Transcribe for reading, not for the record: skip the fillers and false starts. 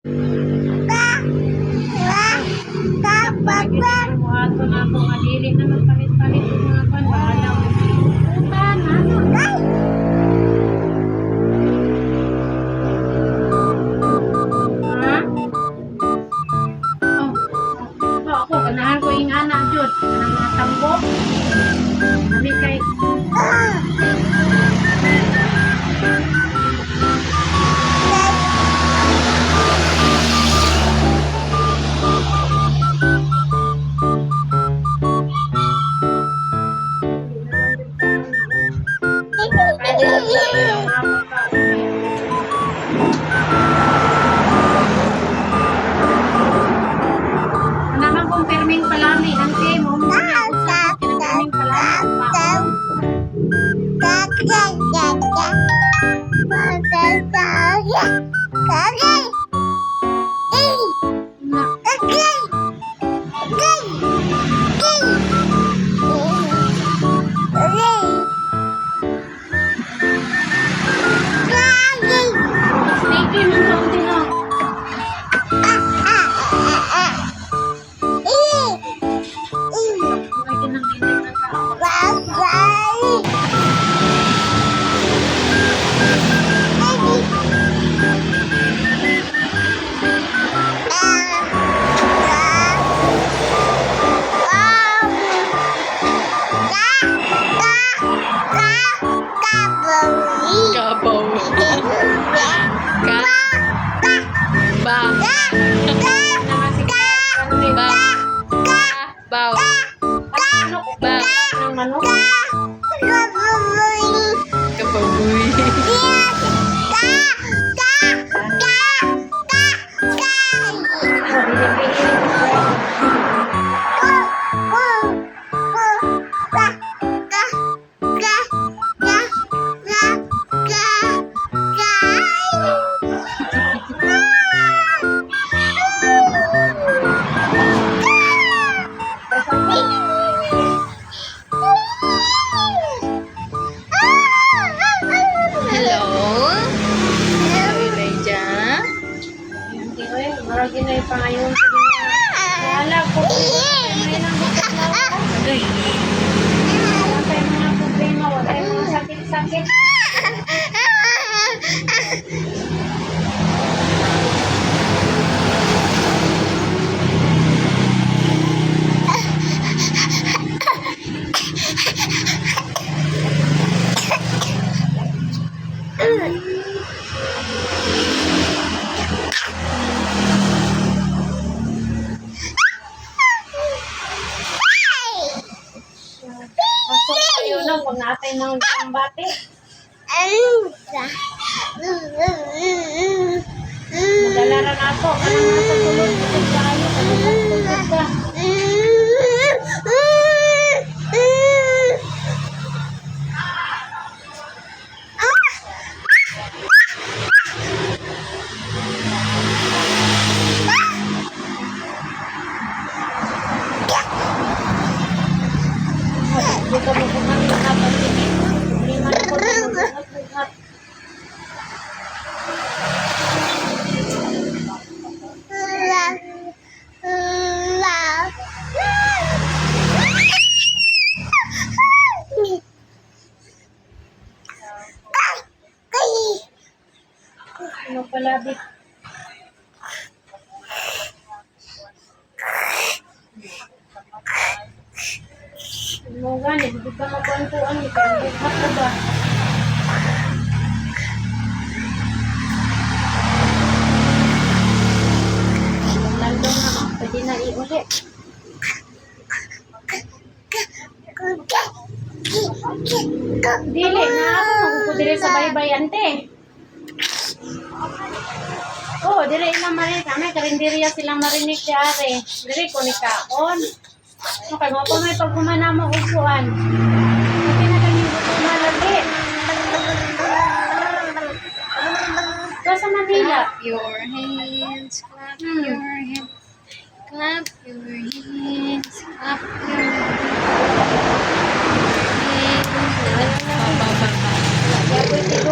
Ato na ako adili na magpalit-palit yung mga pan. Bahala mo. Utan, ano? Ha? Oh, ako, ganahan ko yung anak, Jud. Ang mga tambo. Sabi kay... Naman kong perming palami, ante mo mo na usap ko perming palami pa. Snaky man sa utino. Lagi nang hindi na tao. Kabaw. Ka. Ba. Ba. Baw. Ba. Ang manok. Kababoy. Hello. Hello, Elijah. Hindi ko eh. Maragi na yung pangayon ko din. Wala ko. May nang bukod na ako. Agoy. Wala tayong mga problema. Wala tayong mga sakit-sakit. Pasok kayo lang pag naatay ng pambate. Madalaran ako. Anong nasa tulog-tulog ka kayo? Tulog ka. Hindi ka mo kung kami nakapantingin. Lima na ko na mag-buhat. Ano pala, Bik? Ano gani? Hindi ka makuantuan. Hindi ka mag-buhat ka ba? Naldo na. Pwede na i-uli. Dili na ako. Magpudili sa baybay, ante. Oh, dire na marinig kami karinderya silang marinig si Are. Dire ko ni kaon. Okay, mo pa may pagkumana mo usuan. Kasi na kami gusto lagi. Sa Manila. Clap your hands. Clap your hands. Clap your hands. Clap your hands. Ba, ba, ba, ba. Kaya pwede mo